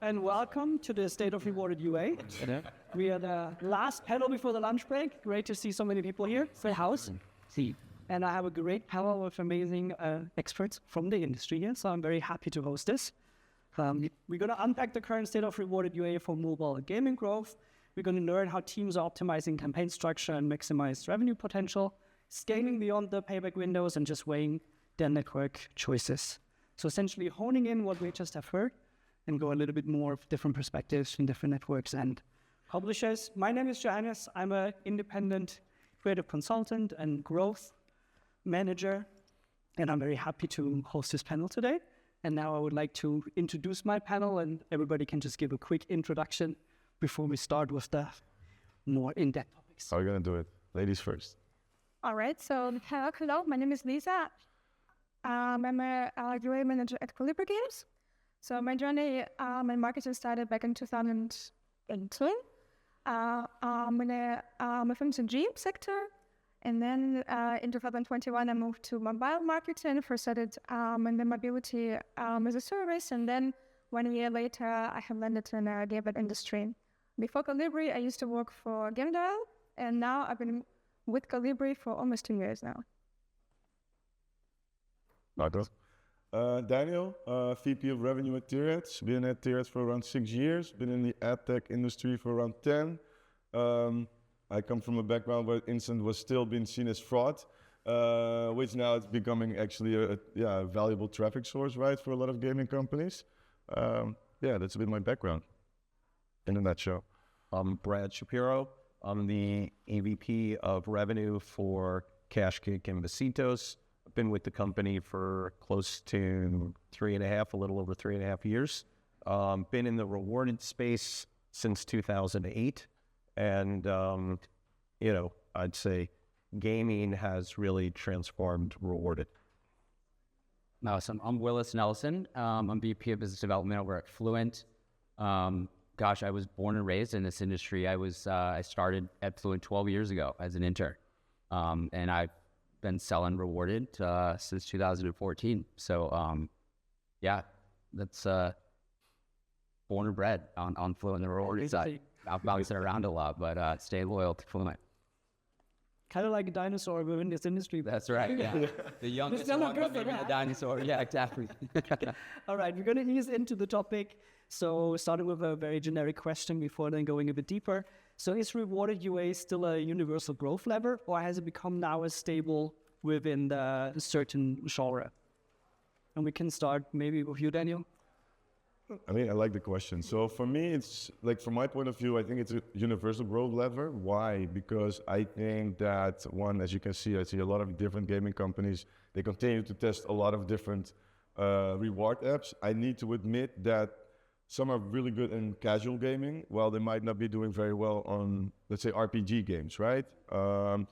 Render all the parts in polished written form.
and welcome to the State of Rewarded UA. We are the last panel before the lunch break. Great to see so many people here. Full house. And I have a great panel of amazing experts from the industry here, so I'm very happy to host this. We're going to unpack the current state of rewarded UA for mobile gaming growth. We're going to learn how teams are optimizing campaign structure and maximize revenue potential, scaling beyond the payback windows, and just weighing their network choices. So essentially honing in what we just have heard and go a little bit more of different perspectives in different networks and publishers. My name is Johannes. I'm an independent creative consultant and growth manager, and I'm very happy to host this panel today. And now I would like to introduce my panel, and everybody can just give a quick introduction before we start with the more in-depth topics. How are you going to do it? Ladies first. All right, so hello, my name is Lisa. I'm a UA manager at Calibri Games. So my journey in marketing started back in 2018. I'm in a FMCG sector. And then in 2021, I moved to mobile marketing. First started in the mobility as a service. And then 1 year later, I have landed in the game industry. Before Calibri, I used to work for Game Dial. And now I've been with Calibri for almost 2 years now. Daniel, VP of Revenue at TyrAds. Been at TyrAds for around 6 years. Been in the ad tech industry for around 10. I come from a background where instant was still being seen as fraud, which now it's becoming actually a valuable traffic source, right, for a lot of gaming companies. That's a bit my background in a nutshell. I'm Brad Shapiro. I'm the AVP of Revenue for CashKick and Basitos. I've been with the company for close to a little over 3.5 years. Been in the rewarded space since 2008. And, I'd say gaming has really transformed rewarded. Awesome. I'm Willis Nelson. I'm VP of Business Development over at Fluent. I was born and raised in this industry. I started at Fluent 12 years ago as an intern. And I've been selling rewarded since 2014. So, that's born and bred on Fluent, the rewarded side. I've bounced it around a lot, but stay loyal to Fluent. Kind of like a dinosaur within this industry. That's right, yeah. The youngest one, but maybe the dinosaur. Yeah, exactly. All right, we're going to ease into the topic. So starting with a very generic question before then going a bit deeper. So is rewarded UA still a universal growth lever, or has it become now as stable within the certain genre? And we can start maybe with you, Daniel. I like the question. So for me, it's like, from my point of view, I think it's a universal growth lever. Why? Because I think that, one, as you can see, I see a lot of different gaming companies. They continue to test a lot of different reward apps. I need to admit that some are really good in casual gaming, while they might not be doing very well on, let's say, RPG games, right? You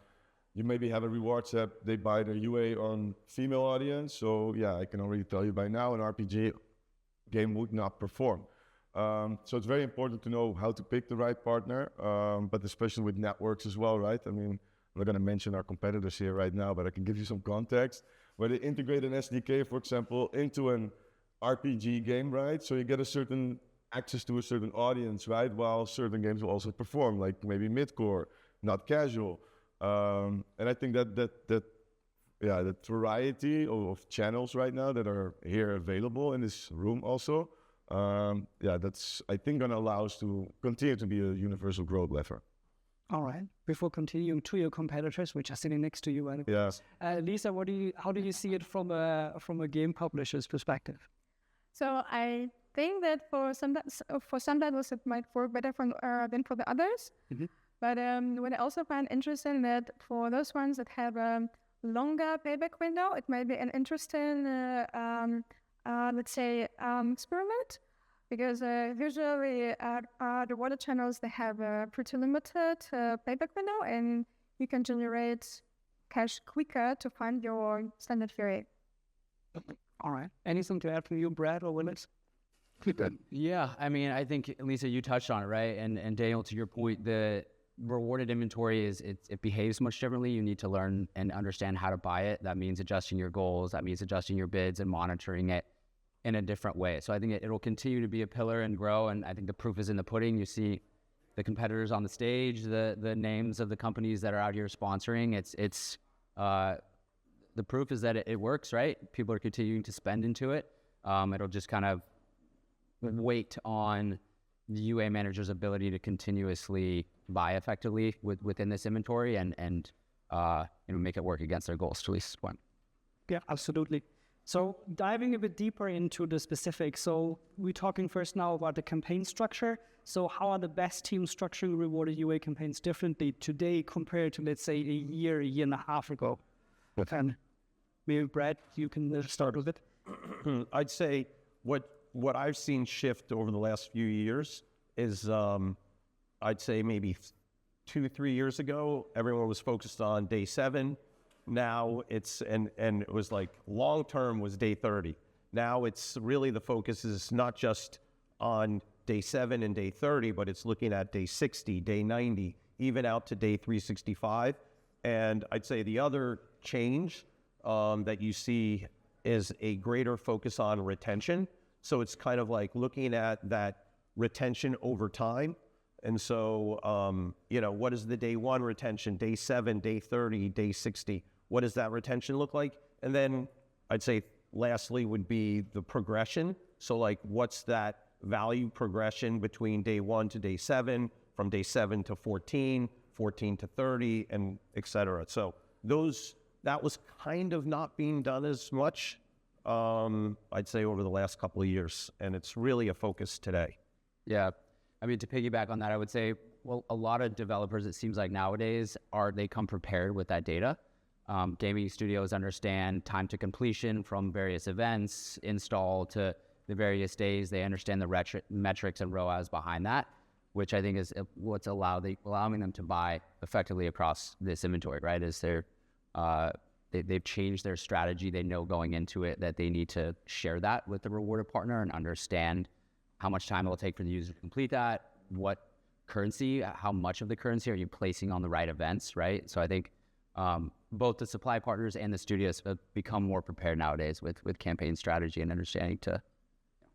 maybe have a rewards app, they buy the UA on female audience. So yeah, I can already tell you by now, an RPG game would not perform. So it's very important to know how to pick the right partner, but especially with networks as well, right? I'm not going to mention our competitors here right now, but I can give you some context, where they integrate an SDK, for example, into an RPG game, right? So you get a certain access to a certain audience, right? While certain games will also perform, like maybe mid-core, not casual. And I think that variety of channels right now that are here available in this room also, that's, I think, going to allow us to continue to be a universal growth lever. All right. Before continuing to your competitors, which are sitting next to you, Lisa, how do you see it from a game publisher's perspective? So I think that for some titles it might work better than for the others. Mm-hmm. But what I also find interesting that for those ones that have a longer payback window, it might be an interesting, experiment. Because usually the water channels, they have a pretty limited payback window, and you can generate cash quicker to find your standard fee rate. All right. Anything to add from you, Brad or Willis? Yeah, I think, Lisa, you touched on it, right? And Daniel, to your point, the rewarded inventory it behaves much differently. You need to learn and understand how to buy it. That means adjusting your goals. That means adjusting your bids and monitoring it. in a different way. So I think it'll continue to be a pillar and grow. And I think the proof is in the pudding. You see the competitors on the stage, the names of the companies that are out here sponsoring. The proof is that it works, right? People are continuing to spend into it. It'll just kind of wait on the UA manager's ability to continuously buy effectively within this inventory and make it work against their goals to at least one. Yeah, absolutely. So diving a bit deeper into the specifics. So we're talking first now about the campaign structure. So how are the best teams structuring rewarded UA campaigns differently today compared to, let's say, a year and a half ago? And maybe Brad, you can start with it. I'd say what I've seen shift over the last few years is, I'd say maybe 2-3 years ago, everyone was focused on day 7. Now it's, and it was like long-term was day 30. Now it's really the focus is not just on day 7 and day 30, but it's looking at day 60, day 90, even out to day 365. And I'd say the other change that you see is a greater focus on retention. So it's kind of like looking at that retention over time. And so, what is the day 1 retention, day 7, day 30, day 60? What does that retention look like? And then I'd say lastly would be the progression. So like, what's that value progression between day 1 to day 7, from day 7 to 14, 14 to 30, and et cetera. So that was kind of not being done as much, I'd say, over the last couple of years. And it's really a focus today. Yeah. I mean, to piggyback on that, I would say, well, a lot of developers, it seems like nowadays, they come prepared with that data. Gaming studios understand time to completion from various events, install to the various days. They understand the metrics and ROAS behind that, which I think is what's allowing them to buy effectively across this inventory, right? Is they've changed their strategy. They know going into it that they need to share that with the rewarded partner and understand how much time it will take for the user to complete that, what currency, how much of the currency are you placing on the right events, right? So I think both the supply partners and the studios have become more prepared nowadays with campaign strategy and understanding to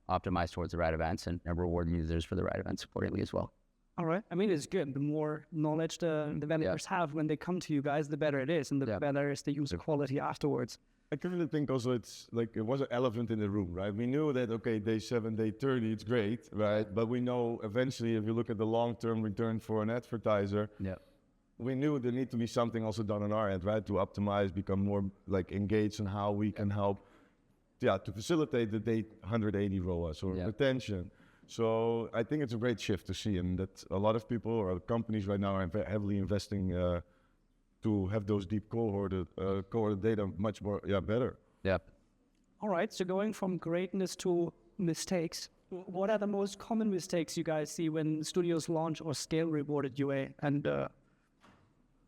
optimize towards the right events and reward users for the right events accordingly as well. All right. I mean, it's good. The more knowledge the developers have when they come to you guys, the better it is, and the better is the user quality afterwards. I kind of think also it's like it was an elephant in the room, right? We knew that, okay, day 7, day 30, it's great, right? But we know eventually if you look at the long-term return for an advertiser, we knew there need to be something also done on our end, right? To optimize, become more like engaged in how we can help, to facilitate the day 180 ROAS or retention. So I think it's a great shift to see, and that a lot of people or companies right now are heavily investing to have those deep cohort data much more, better. Yeah. All right. So going from greatness to mistakes, what are the most common mistakes you guys see when studios launch or scale rewarded UA? And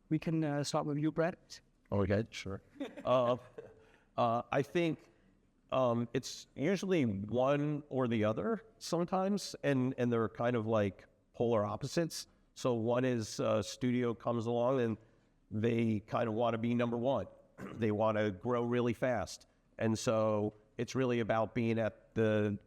we can start with you, Brad. Okay, sure. I think it's usually one or the other sometimes, and they're kind of like polar opposites. So one is a studio comes along and they kind of want to be number one. They want to grow really fast. And so it's really about being at the,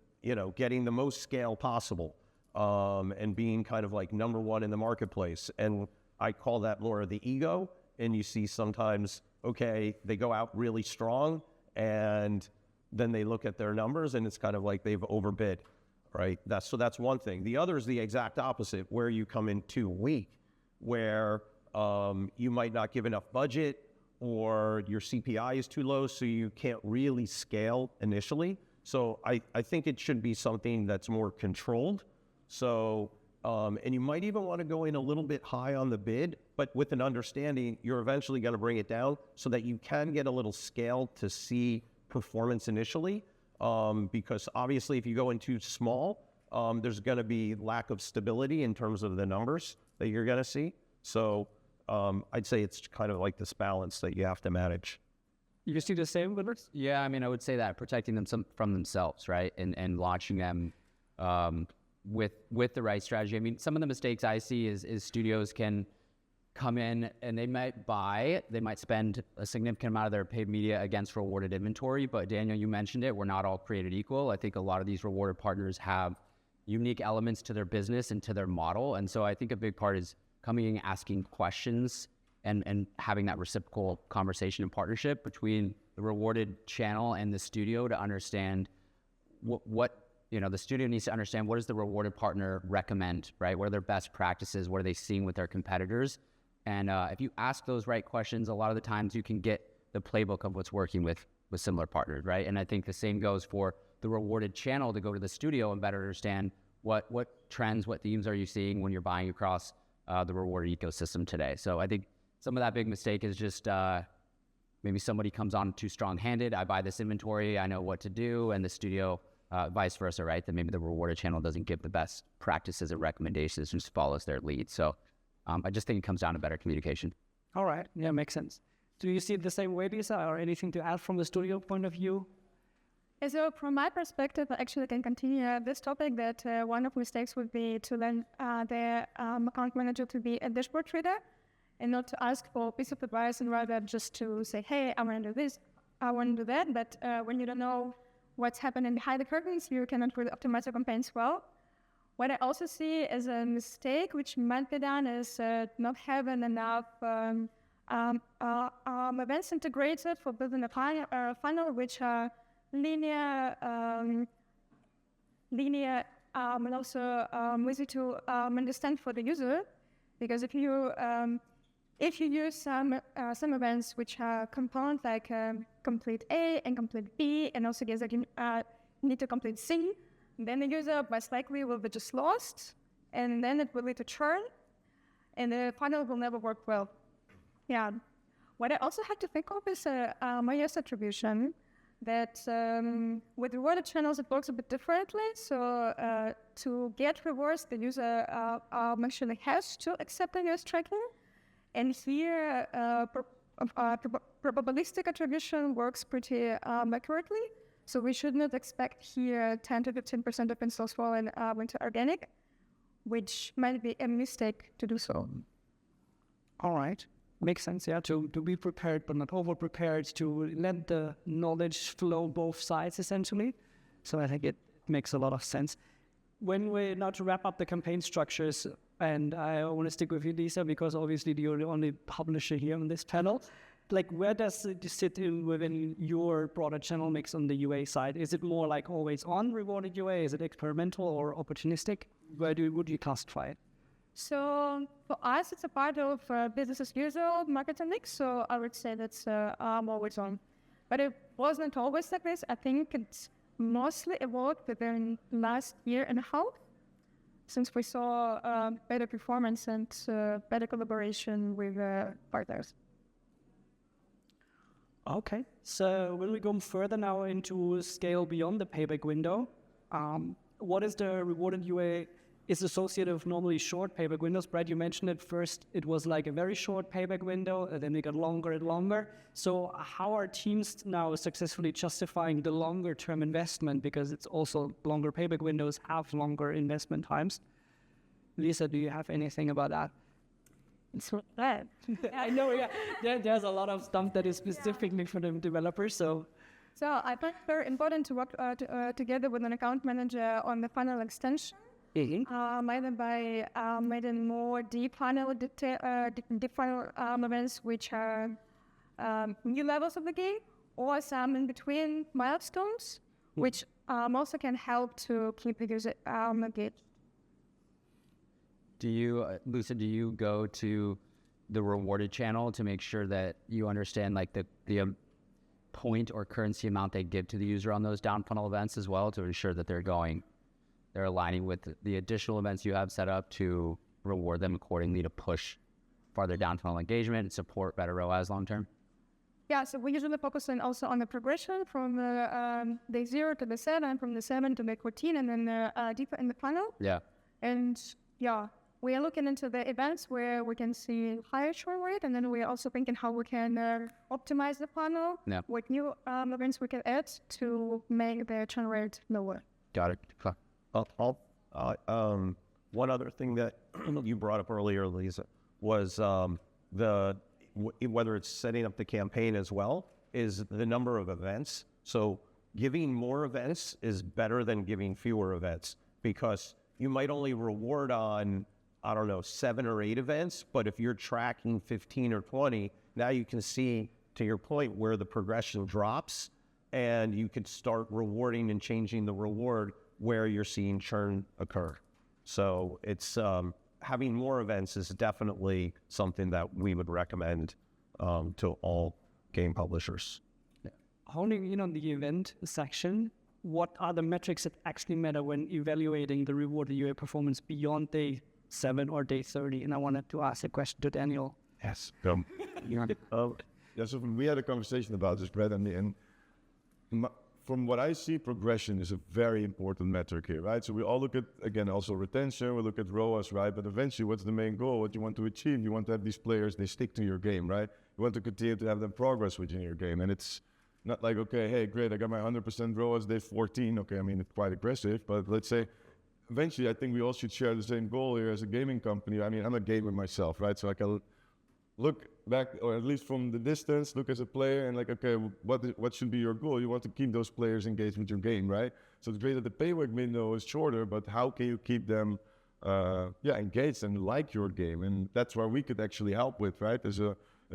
getting the most scale possible, and being kind of like number one in the marketplace. And I call that more of the ego. And you see sometimes, okay, they go out really strong and then they look at their numbers and it's kind of like they've overbid, right? That's one thing. The other is the exact opposite, where you come in too weak, where you might not give enough budget or your CPI is too low, so you can't really scale initially. So I think it should be something that's more controlled. So, and you might even want to go in a little bit high on the bid, but with an understanding, you're eventually going to bring it down so that you can get a little scale to see performance initially. Because obviously if you go in too small, there's going to be lack of stability in terms of the numbers that you're going to see. So I'd say it's kind of like this balance that you have to manage. You see the same, Willis? Yeah, I mean, I would say that protecting them from themselves, right? And launching them with the right strategy. I mean, some of the mistakes I see is studios can come in and they might spend a significant amount of their paid media against rewarded inventory. But Daniel, you mentioned it, we're not all created equal. I think a lot of these rewarded partners have unique elements to their business and to their model. And so I think a big part is coming and asking questions and having that reciprocal conversation and partnership between the rewarded channel and the studio to understand what the studio needs to understand. What does the rewarded partner recommend, right? What are their best practices? What are they seeing with their competitors? And if you ask those right questions, a lot of the times you can get the playbook of what's working with similar partners, right? And I think the same goes for the rewarded channel to go to the studio and better understand what trends, what themes are you seeing when you're buying across the rewarded ecosystem today. So I think some of that big mistake is just maybe somebody comes on too strong-handed. I buy this inventory, I know what to do, and the studio, vice versa, right? That maybe the rewarded channel doesn't give the best practices and recommendations, just follows their lead. So I just think it comes down to better communication. All right. Yeah, makes sense. Do you see it the same way, Lisa, or anything to add from the studio point of view? So from my perspective, I actually can continue this topic that one of the mistakes would be to learn the account manager to be a dashboard trader and not to ask for a piece of advice and rather just to say, hey, I want to do this, I want to do that. But when you don't know what's happening behind the curtains, you cannot really optimize your campaigns well. What I also see as a mistake, which might be done, is not having enough events integrated for building a funnel, which are linear and also easy to understand for the user. Because if you use some events which are component like complete A and complete B, and also guess that you need to complete C, then the user most likely will be just lost, and then it will lead to churn, and the funnel will never work well. Yeah. What I also had to think of is my use attribution, that with rewarded channels, it works a bit differently. So to get rewards, the user actually has to accept the US tracking. And here, probabilistic attribution works pretty accurately. So we should not expect here 10 to 15% of installs falling into organic, which might be a mistake to do so. All right. Makes sense, yeah, to be prepared but not over-prepared, to let the knowledge flow both sides, essentially. So I think it makes a lot of sense. When we now to wrap up the campaign structures, and I want to stick with you, Lisa, because obviously you're the only publisher here on this panel. Like, where does it sit in within your broader channel mix on the UA side? Is it more like always on rewarded UA? Is it experimental or opportunistic? Would you classify it? So for us, it's a part of business as usual marketing mix. So I would say that's always on. But it wasn't always like this. I think it's mostly evolved within last year and a half, since we saw better performance and better collaboration with partners. Okay, so when we go further now into scale beyond the payback window, what is the rewarded UA is associated with normally short payback windows? Brad, you mentioned it first, it was like a very short payback window, and then it got longer and longer. So how are teams now successfully justifying the longer term investment? Because it's also longer payback windows have longer investment times. Lisa, do you have anything about that? It's not bad. I know, yeah. There's a lot of stuff that is specifically for the developers, so I think it's very important to work together with an account manager on the funnel extension. Either by making more deep funnel events, which are new levels of the game, or some in between milestones, which also can help to keep the user engaged. Do you, Lisa, go to the rewarded channel to make sure that you understand like the point or currency amount they give to the user on those down funnel events as well, to ensure that they're aligning with the additional events you have set up to reward them accordingly to push farther down funnel engagement and support better ROAS long term? Yeah, so we usually focus also on the progression from day 0 to the 7, from the 7 to the 14, and then deeper in the funnel. Yeah. And yeah, we are looking into the events where we can see higher churn rate, and then we are also thinking how we can optimize the funnel, what new events we can add to make the churn rate lower. Got it. One other thing that you brought up earlier, Lisa, was whether it's setting up the campaign as well, is the number of events. So giving more events is better than giving fewer events, because you might only reward on, I don't know, 7 or 8 events, but if you're tracking 15 or 20, now you can see, to your point, where the progression drops, and you could start rewarding and changing the reward where you're seeing churn occur. So it's having more events is definitely something that we would recommend to all game publishers. Honing in on the event section, what are the metrics that actually matter when evaluating the rewarded UA performance beyond day 7 or day 30? And I wanted to ask a question to Daniel. Yes. Yeah, so we had a conversation about this, Brett, and from what I see, progression is a very important metric here, right? So we all look at, again, also retention, we look at ROAS, right? But eventually, what's the main goal? What you want to achieve? You want to have these players, they stick to your game, right? You want to continue to have them progress within your game. And it's not like, okay, hey, great, I got my 100% ROAS day 14. Okay, I mean, it's quite aggressive, but let's say, eventually, I think we all should share the same goal here as a gaming company. I mean, I'm a gamer myself, right? So I can look back, or at least from the distance, look as a player and like, okay, what should be your goal? You want to keep those players engaged with your game, right? So it's great that the payback window is shorter, but how can you keep them engaged and like your game? And that's where we could actually help with, right? As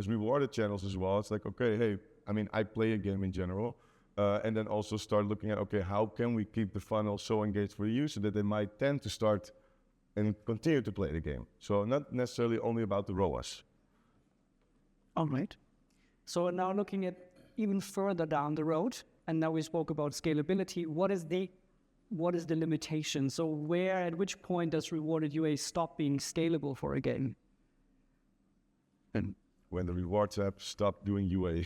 rewarded channels as well. It's like, okay, hey, I mean, I play a game in general, and then also start looking at, okay, how can we keep the funnel so engaged for the user that they might tend to start and continue to play the game? So not necessarily only about the ROAS. All right. So now looking at even further down the road, and now we spoke about scalability, what is the limitation? So at which point does rewarded UA stop being scalable for a game? And when the rewards app stop doing UA.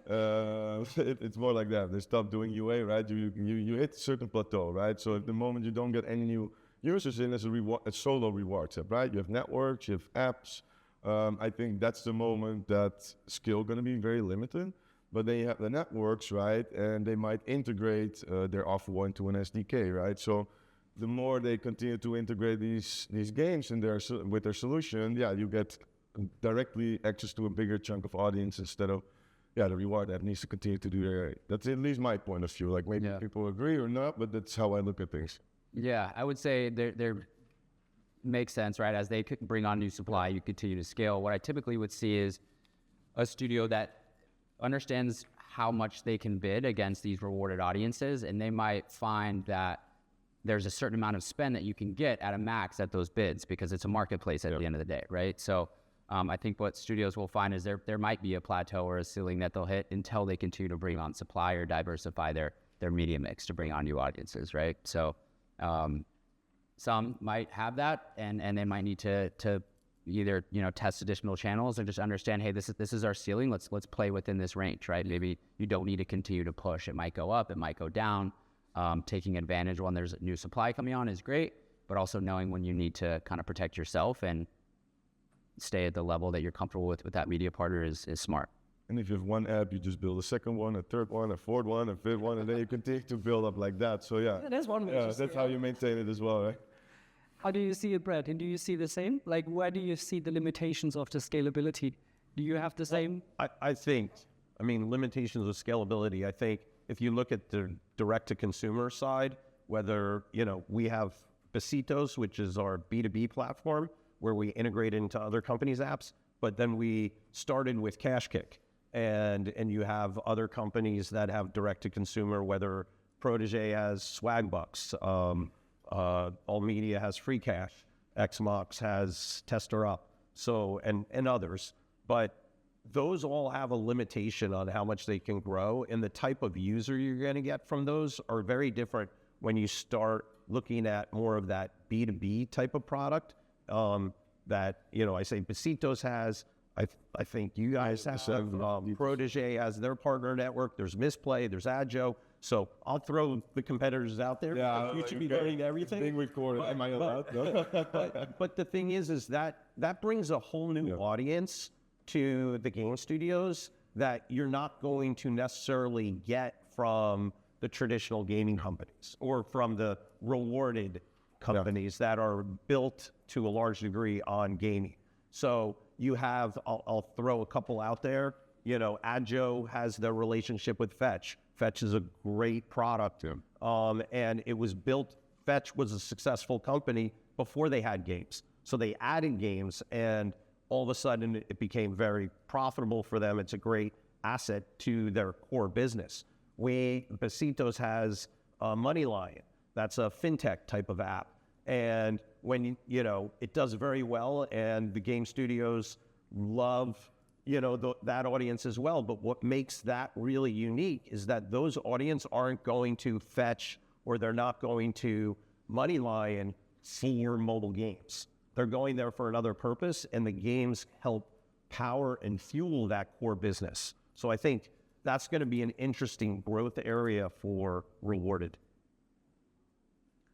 It's more like that. They stop doing UA, right? You hit a certain plateau, right? So at the moment you don't get any new users in as a solo rewards app, right? You have networks, you have apps. I think that's the moment that skill going to be very limited, but they have the networks, right? And they might integrate their offer into an SDK, right? So the more they continue to integrate these games in with their solution, you get directly access to a bigger chunk of audience instead of, the reward app needs to continue to do their. That's at least my point of view. Like maybe people agree or not, but that's how I look at things. Yeah, I would say there makes sense, right? As they bring on new supply, you continue to scale. What I typically would see is a studio that understands how much they can bid against these rewarded audiences, and they might find that there's a certain amount of spend that you can get at a max at those bids because it's a marketplace at the end of the day, right? So I think what studios will find is there might be a plateau or a ceiling that they'll hit until they continue to bring on supply or diversify their media mix to bring on new audiences, right? So some might have that, and they might need to either test additional channels or just understand, hey, this is our ceiling. Let's play within this range, right? Maybe you don't need to continue to push. It might go up, it might go down. Taking advantage when there's new supply coming on is great, but also knowing when you need to kind of protect yourself and stay at the level that you're comfortable with that media partner is smart. And if you have one app, you just build a second one, a third one, a fourth one, a fifth one, and then you continue to build up like that. So that's one way. That's how you maintain it as well, right? How do you see it, Brett? And do you see the same? Like, where do you see the limitations of the scalability? Do you have the same? I think, limitations of scalability, I think if you look at the direct-to-consumer side, whether, we have Basitos, which is our B2B platform, where we integrate into other companies' apps, but then we started with CashKick, and you have other companies that have direct-to-consumer, whether Protege has Swagbucks, All Media has Free Cash, Xmox has Tester Up, so and others, but those all have a limitation on how much they can grow, and the type of user you're going to get from those are very different when you start looking at more of that B2B type of product that, I say Basitos has, I think you guys have, Protege has their partner network, there's Misplay, there's Adjo, so I'll throw the competitors out there. Yeah, you should be learning everything. Being recorded, am I allowed? But the thing is that brings a whole new audience to the game studios that you're not going to necessarily get from the traditional gaming companies or from the rewarded companies that are built to a large degree on gaming. So you have, I'll throw a couple out there. You know, Adjo has their relationship with Fetch. Fetch is a great product. And it was built, Fetch was a successful company before they had games. So they added games, and all of a sudden it became very profitable for them. It's a great asset to their core business. Basitos has Moneyline. That's a fintech type of app. And when, you know, it does very well, and the game studios love, you know, that audience as well. But what makes that really unique is that those audience aren't going to Fetch, or they're not going to Moneyline for mobile games. They're going there for another purpose, and the games help power and fuel that core business. So I think that's going to be an interesting growth area for Rewarded.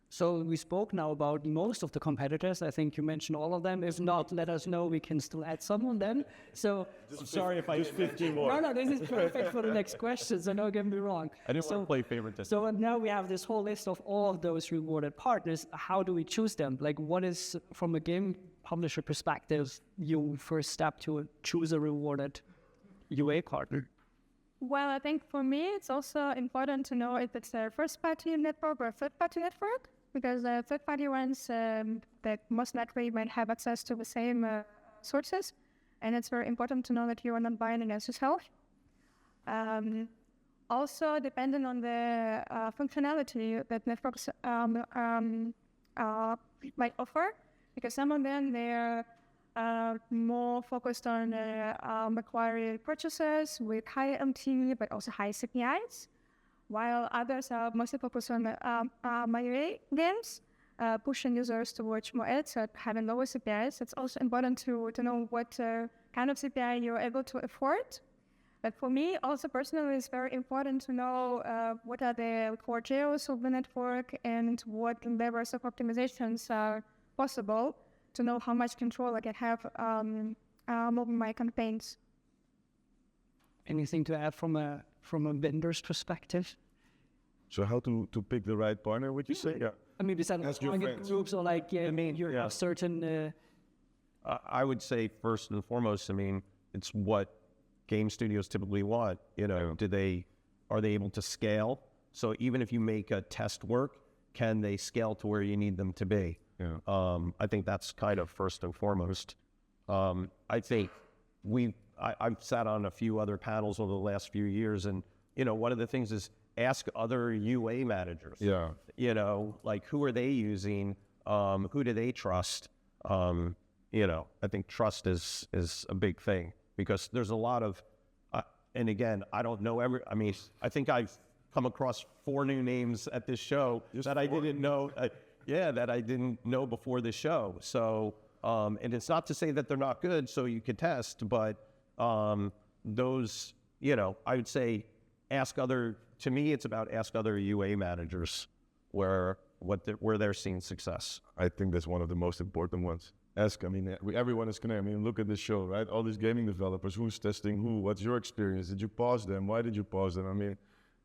So we spoke now about most of the competitors. I think you mentioned all of them. If not, let us know. We can still add some on them. So I'm sorry if I just 15 more. no, this is perfect for the next question. So don't get me wrong. I didn't want to play favorite this. So now we have this whole list of all of those rewarded partners. How do we choose them? Like, what is, from a game publisher perspective, your first step to choose a rewarded UA partner? Well, I think for me, it's also important to know if it's a first-party network or a third-party network, because the third-party ones that most likely might have access to the same sources, and it's very important to know that you are not buying against yourself. Also, depending on the functionality that networks might offer, because some of them, they're more focused on acquiring purchases with high MT, but also high CPIs, while others are mostly focused on MUA games, pushing users towards more ads at having lower CPIs. It's also important to know what kind of CPI you're able to afford. But for me, also personally, it's very important to know what are the core geos of the network and what levels of optimizations are possible, to know how much control I can have over my campaigns. Anything to add from a vendor's perspective? So how to pick the right partner, would you say? Yeah. I mean, besides Ask your target friends. groups, or like, you're certain. I would say first and foremost, I mean, it's what game studios typically want. You know, are they able to scale? So even if you make a test work, can they scale to where you need them to be? Yeah. I think that's kind of first and foremost. I think I've sat on a few other panels over the last few years, and, you know, one of the things is ask other UA managers. Yeah. You know, like, who are they using? Who do they trust? You know, I think trust is a big thing, because there's a lot of, and again, I don't know I mean, I think I've come across 4 new names at this show that I didn't know. That I didn't know before the show. So, and it's not to say that they're not good, so you could test, but those, you know, I would say to me, it's about ask other UA managers where they're seeing success. I think that's one of the most important ones. Ask, I mean, everyone is connected. I mean, look at the show, right? All these gaming developers, who's testing who? What's your experience? Did you pause them? Why did you pause them? I mean,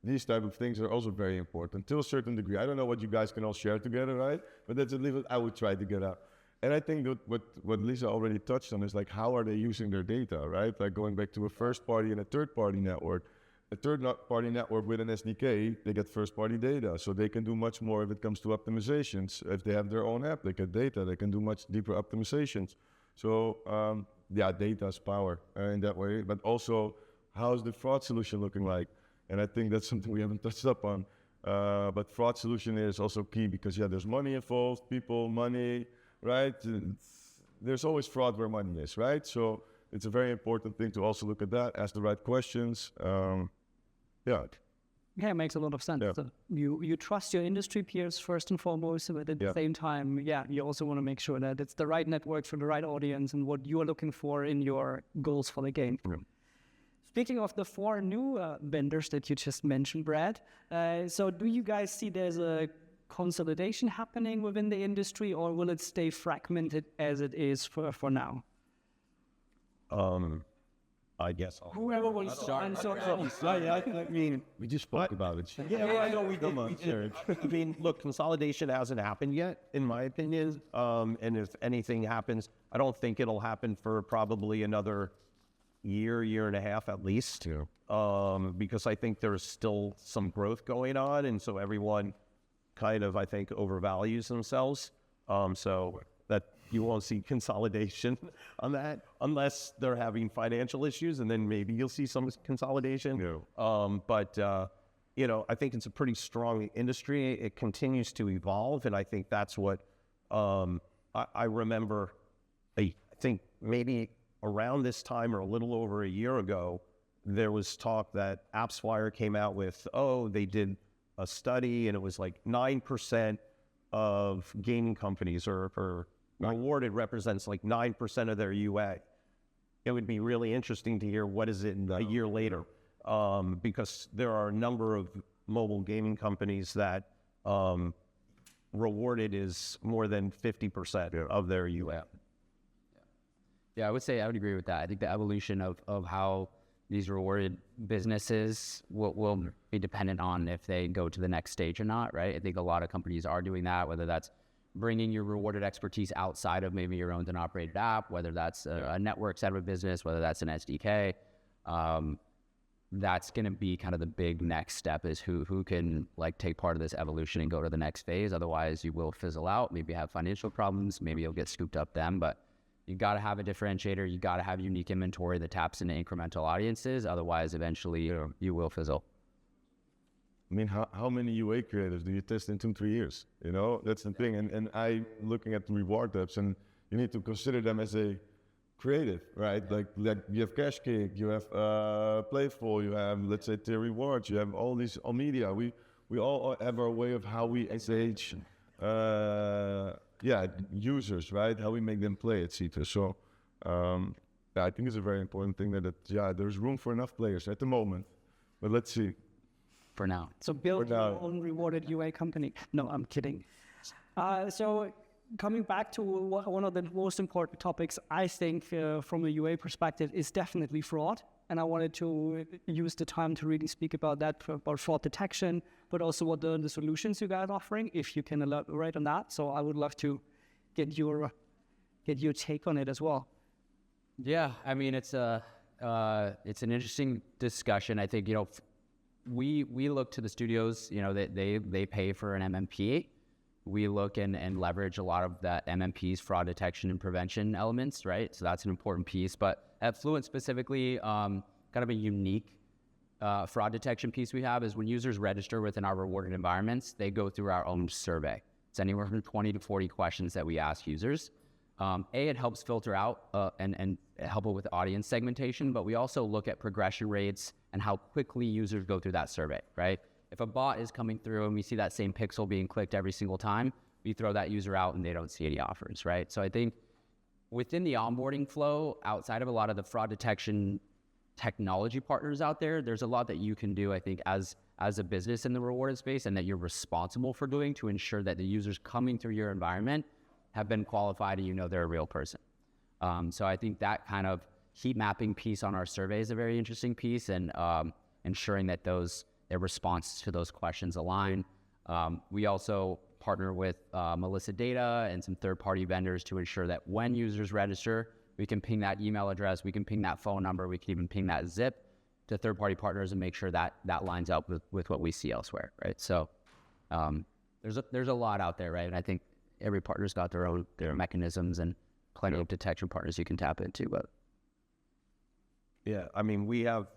these type of things are also very important to a certain degree. I don't know what you guys can all share together, right? But that's at least what I would try to get out. And I think that what Lisa already touched on is, like, how are they using their data, right? Like, going back to a first-party and a third-party network. A third-party network with an SDK, they get first-party data, so they can do much more if it comes to optimizations. If they have their own app, they get data, they can do much deeper optimizations. So, data is power in that way. But also, how's the fraud solution looking like? And I think that's something we haven't touched up on. But fraud solution is also key, because, there's money involved, people, money, right? There's always fraud where money is, right? So it's a very important thing to also look at that, ask the right questions. Yeah, it makes a lot of sense. Yeah. So you trust your industry peers first and foremost, but at the same time, you also want to make sure that it's the right network for the right audience and what you are looking for in your goals for the game. Yeah. Speaking of the 4 new vendors that you just mentioned, Brad, so do you guys see there's a consolidation happening within the industry, or will it stay fragmented as it is for now? I guess. Whoever wants to answer. I mean, We just spoke about it. yeah, I know we did. I mean, look, consolidation hasn't happened yet, in my opinion. And if anything happens, I don't think it'll happen for probably another year and a half at least. Yeah. Because I think there's still some growth going on, and so everyone kind of, I think, overvalues themselves. So that you won't see consolidation on that unless they're having financial issues, and then maybe you'll see some consolidation. Yeah. But you know, I think it's a pretty strong industry. It continues to evolve, and I think that's what I remember. I think maybe around this time or a little over a year ago, there was talk that AppsFlyer came out with, they did a study, and it was like 9% of gaming companies or rewarded represents like 9% of their UA. It would be really interesting to hear what is it a year later, because there are a number of mobile gaming companies that rewarded is more than 50% of their UA. Yeah, I would say I would agree with that. I think the evolution of how these rewarded businesses will be dependent on if they go to the next stage or not, right? I think a lot of companies are doing that, whether that's bringing your rewarded expertise outside of maybe your owned and operated app, whether that's a network side of a business, whether that's an SDK. That's going to be kind of the big next step, is who can like take part of this evolution and go to the next phase. Otherwise, you will fizzle out, maybe have financial problems, maybe you'll get scooped up then, but you got to have a differentiator. You got to have unique inventory that taps into incremental audiences. Otherwise, eventually you will fizzle. I mean, how many UA creators do you test in 2-3 years? You know, that's the thing. And I looking at the reward apps, and you need to consider them as a creative, right? Like you have CashKick, you have Playful, you have, let's say, TyrAds, you have all these all media. We all have our way of how we engage users, right? How we make them play, etc. So I think it's a very important thing that there's room for enough players at the moment, but let's see. For now. So build your own rewarded UA company. No, I'm kidding. So coming back to one of the most important topics, I think, from a UA perspective, is definitely fraud. And I wanted to use the time to really speak about that, about fraud detection, but also what the solutions you guys are offering, if you can elaborate on that. So I would love to get your take on it as well. Yeah, I mean, it's an interesting discussion. I think, we look to the studios, they pay for an MMP. We look and leverage a lot of that MMP's fraud detection and prevention elements, right? So that's an important piece. But at Fluent specifically, kind of a unique fraud detection piece we have is when users register within our rewarded environments, they go through our own survey. It's anywhere from 20 to 40 questions that we ask users. It helps filter out and help with audience segmentation, but we also look at progression rates and how quickly users go through that survey, right? If a bot is coming through and we see that same pixel being clicked every single time, we throw that user out and they don't see any offers, right? So I think within the onboarding flow, outside of a lot of the fraud detection technology partners out there, there's a lot that you can do, I think, as a business in the rewarded space, and that you're responsible for doing to ensure that the users coming through your environment have been qualified and they're a real person. So I think that kind of heat mapping piece on our survey is a very interesting piece, and ensuring that their response to those questions align. We also partner with Melissa Data and some third-party vendors to ensure that when users register, we can ping that email address, we can ping that phone number, we can even ping that zip to third-party partners and make sure that lines up with what we see elsewhere, right? So there's a lot out there, right? And I think every partner's got their mechanisms and plenty of detection partners you can tap into. But yeah, I mean, we have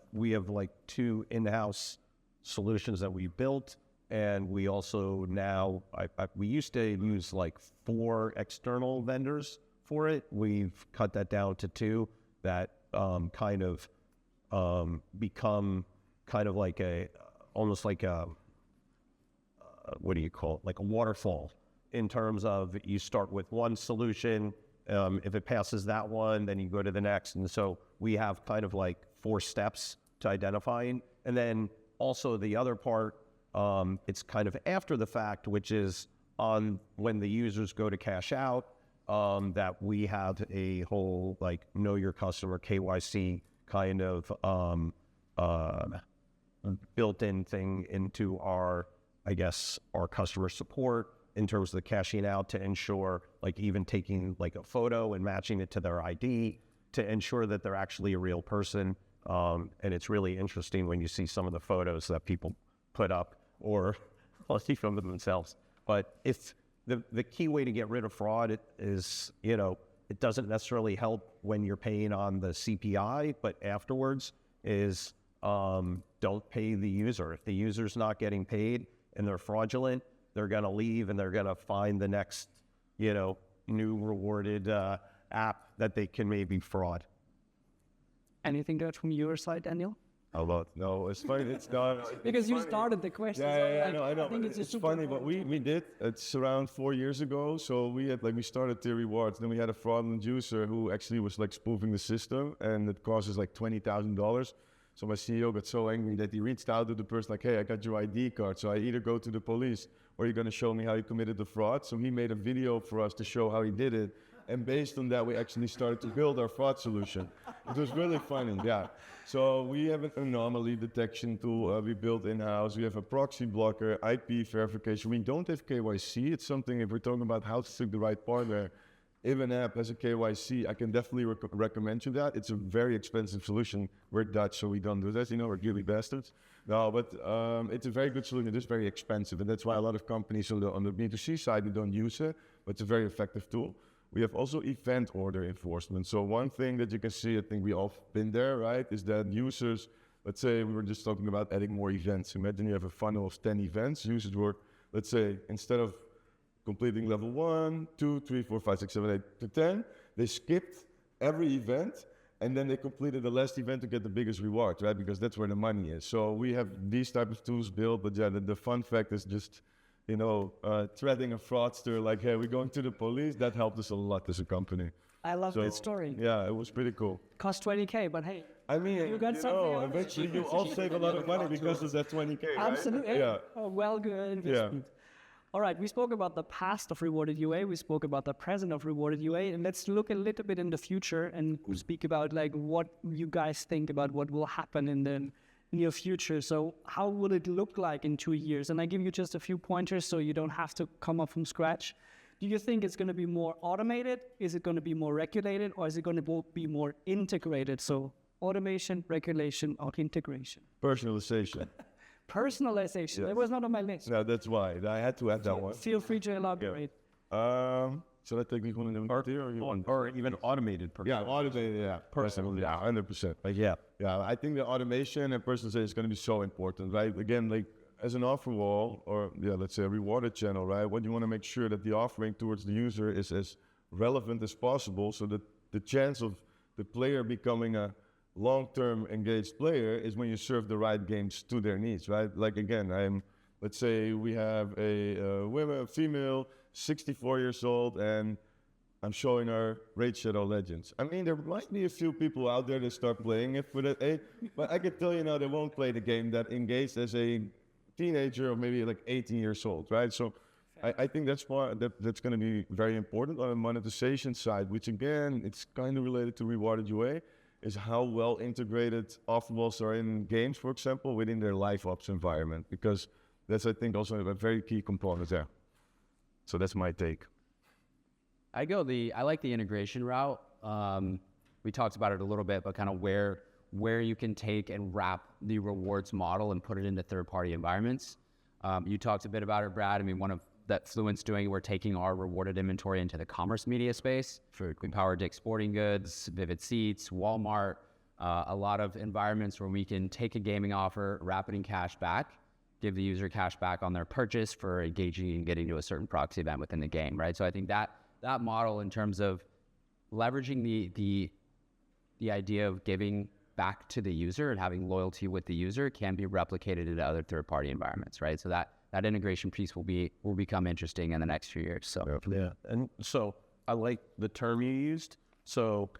like 2 in-house solutions that we built, and we also now we used to use like 4 external vendors for it. We've cut that down to 2 that kind of become kind of like almost like a what do you call it, like a waterfall, in terms of you start with one solution, if it passes that one, then you go to the next. And so we have kind of like 4 steps to identifying. And then also the other part, it's kind of after the fact, which is on when the users go to cash out, that we have a whole like know your customer KYC kind of built-in thing into our, I guess, our customer support in terms of the cashing out to ensure, like even taking like a photo and matching it to their ID to ensure that they're actually a real person. And it's really interesting when you see some of the photos that people put up or see from themselves. But if the key way to get rid of fraud is, you know, it doesn't necessarily help when you're paying on the CPI, but afterwards is don't pay the user. If the user's not getting paid and they're fraudulent, they're going to leave and they're going to find the next, you know, new rewarded app that they can maybe fraud. Anything to add from your side, Daniel? A lot. No, it's funny. It's not Because you started the question. Yeah, so I know. I think it's It's funny, but we did. It's around 4 years ago. So we had we started TyrAds. Then we had a fraudulent user who actually was like spoofing the system, and it cost us like $20,000. So my CEO got so angry that he reached out to the person like, "Hey, I got your ID card. So I either go to the police or you're gonna show me how you committed the fraud." So he made a video for us to show how he did it. And based on that, we actually started to build our fraud solution. It was really funny, yeah. So we have an anomaly detection tool we built in-house. We have a proxy blocker, IP verification. We don't have KYC. It's something, if we're talking about how to pick the right partner, if an app has a KYC, I can definitely recommend you that. It's a very expensive solution. We're Dutch, so we don't do that. You know, we're guilty bastards. No, but it's a very good solution. It is very expensive, and that's why a lot of companies on the B2C side, they don't use it, but it's a very effective tool. We have also event order enforcement. So one thing that you can see, I think we all been there, right, is that users, let's say we were just talking about adding more events. Imagine you have a funnel of 10 events. Users were, let's say, instead of completing level 1, 2, 3, 4, 5, 6, 7, 8 to 10, they skipped every event and then they completed the last event to get the biggest reward, right? Because that's where the money is. So we have these type of tools built, but yeah, the fun fact is just, you know, threatening a fraudster like, hey, we're going to the police. That helped us a lot as a company. I love that story. Yeah, it was pretty cool. Cost 20K, but hey, I mean, you got something else. eventually you all save a lot of money because of that 20K, right? Absolutely. Yeah. Oh, well, good investment. All right, we spoke about the past of rewarded UA. We spoke about the present of rewarded UA, and let's look a little bit in the future and speak about like what you guys think about what will happen in the near future. So how will it look like in 2 years? And I give you just a few pointers so you don't have to come up from scratch. Do you think it's going to be more automated? Is it going to be more regulated? Or is it going to be more integrated? So automation, regulation, or integration? Personalization. Personalization. Yes. That was not on my list. No, that's why. I had to add that one. Feel free to elaborate. Should I take this one in the Or even automated person. Yeah, automated, yeah. Personal, yeah, 100%. Like, yeah. Yeah, I think the automation and personalization is going to be so important, right? Again, like as an offer wall or let's say a rewarded channel, right? What you want to make sure that the offering towards the user is as relevant as possible so that the chance of the player becoming a long-term engaged player is when you serve the right games to their needs, right? Like again, let's say we have a female, 64 years old, and I'm showing her Raid Shadow Legends. I mean, there might be a few people out there that start playing it for that age, but I can tell you now they won't play the game that engaged as a teenager or maybe like 18 years old, right? So I think that's going to be very important on the monetization side, which again, it's kind of related to rewarded UA, is how well integrated offer walls are in games, for example, within their live ops environment, because that's, I think, also a very key component there. So that's my take. I like the integration route. We talked about it a little bit, but kind of where you can take and wrap the rewards model and put it into third-party environments. You talked a bit about it, Brad. I mean, one of that Fluent's doing, we're taking our rewarded inventory into the commerce media space. Very cool. We power Dick's Sporting Goods, Vivid Seats, Walmart, a lot of environments where we can take a gaming offer, wrap it in cash back, give the user cash back on their purchase for engaging and getting to a certain proxy event within the game, right? So I think that model in terms of leveraging the idea of giving back to the user and having loyalty with the user can be replicated into other third-party environments, right? So that integration piece will become interesting in the next few years. So yeah, and so I like the term you used. So,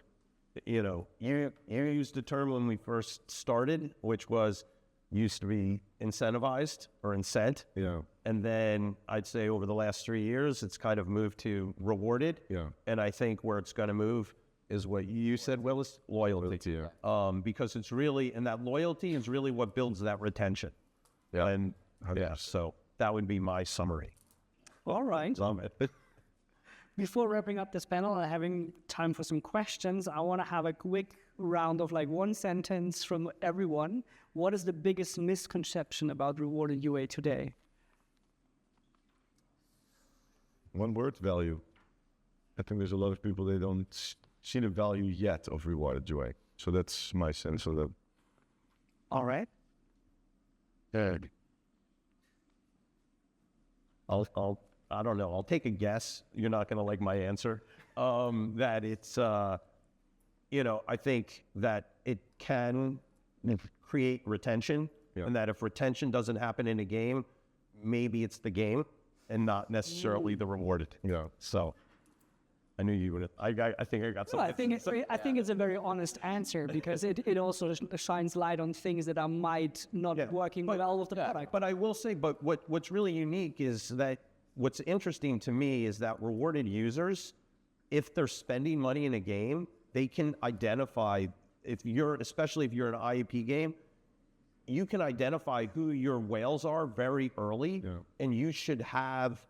you know, you used the term when we first started, which was used to be incentivized or incent. Yeah. And then I'd say over the last 3 years, it's kind of moved to rewarded. Yeah. And I think where it's going to move is what you said, Willis. Loyalty. Because it's really, and that loyalty is really what builds that retention. Yeah. And yeah, so that would be my summary. All right. Before wrapping up this panel and having time for some questions, I want to have a quick round of like one sentence from everyone. What is the biggest misconception about rewarded UA today? One word, value. I think there's a lot of people, they don't see the value yet of rewarded UA. So that's my sense of that. All right. I don't know. I'll take a guess. You're not going to like my answer. That it's, I think that it can create retention, and that if retention doesn't happen in a game, maybe it's the game and not necessarily the rewarded. Yeah. So I knew you would. I think I got something. Well, I think it's a very honest answer because it also shines light on things that are might not working well with the product. But I will say, what's really unique is that what's interesting to me is that rewarded users, if they're spending money in a game, they can identify, especially if you're an IAP game, you can identify who your whales are very early, and you should have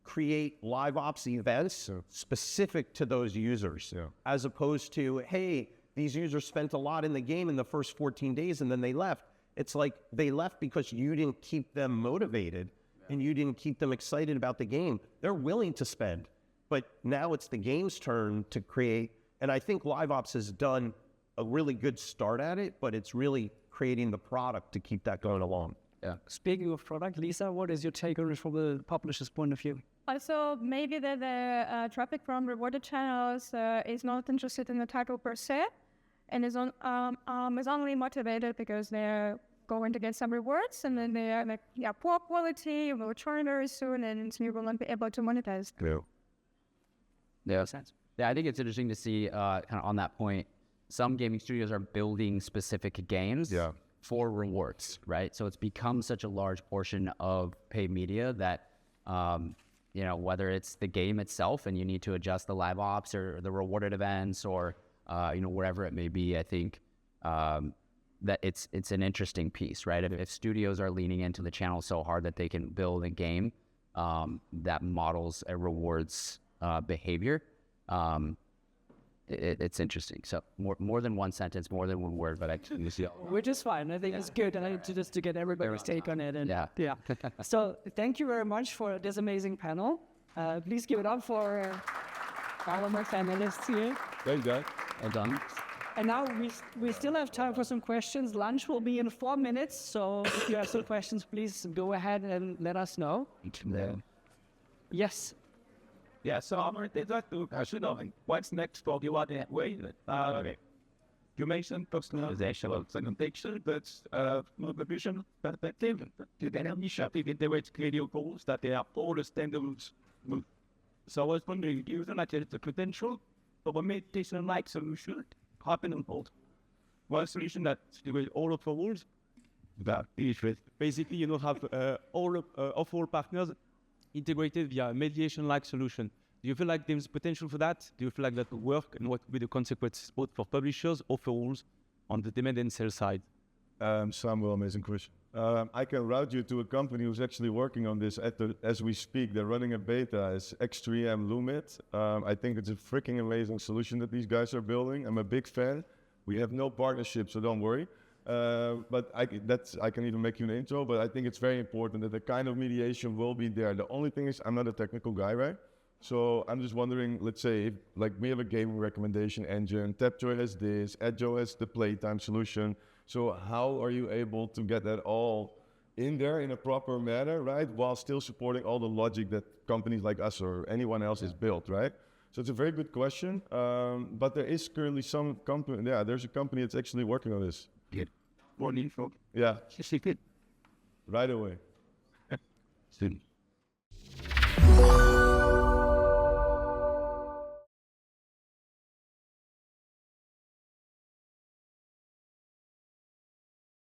create live ops events specific to those users, as opposed to, hey, these users spent a lot in the game in the first 14 days and then they left. It's like they left because you didn't keep them motivated and you didn't keep them excited about the game. They're willing to spend, but now it's the game's turn to create. And I think live ops has done a really good start at it, but it's really creating the product to keep that going along. Yeah. Speaking of product, Lisa, what is your take on it from the publisher's point of view? Also, maybe the traffic from rewarded channels is not interested in the title per se, and is only motivated because they're going to get some rewards, and then they are like, poor quality, will return very soon, and you will not be able to monetize. Yeah, I think it's interesting to see kind of on that point, some gaming studios are building specific games for rewards, right? So it's become such a large portion of paid media that, whether it's the game itself and you need to adjust the live ops or the rewarded events or, wherever it may be, I think that it's an interesting piece, right? If studios are leaning into the channel so hard that they can build a game that models a rewards behavior, it's interesting. So more than one sentence, more than one word, but which is fine. I think it's good, and just to get everybody's take on it. And yeah. So thank you very much for this amazing panel. Please give it up for all of my panelists here. Thanks, guys. well done. And now we still have time for some questions. Lunch will be in 4 minutes, so if you have some questions, please go ahead and let us know. Yes. Yeah, so I'm going to question of what's next for you on that way. You mentioned personalization or segmentation, but from a vision perspective, do they have initiative integrate video goals that they are all the standards? So I was wondering, given that there's the potential of a meditation-like solution happen on both. One solution that integrates all of the rules, that is basically, have all of all partners integrated via a mediation-like solution. Do you feel like there's potential for that? Do you feel like that will work? And what would be the consequences both for publishers or for rules on the demand and sales side? Samuel, amazing question. I can route you to a company who's actually working on this as we speak. They're running a beta. It's X3M Lumit. I think it's a freaking amazing solution that these guys are building. I'm a big fan. We have no partnership, so don't worry. But I can even make you an intro, but I think it's very important that the kind of mediation will be there. The only thing is I'm not a technical guy, right? So I'm just wondering, let's say, like we have a gaming recommendation engine, Tapjoy has this, Edjo has the playtime solution. So how are you able to get that all in there in a proper manner, right? While still supporting all the logic that companies like us or anyone else has built, right? So it's a very good question. But there is currently some company, there's a company that's actually working on this. more info. Yeah, right away. Soon.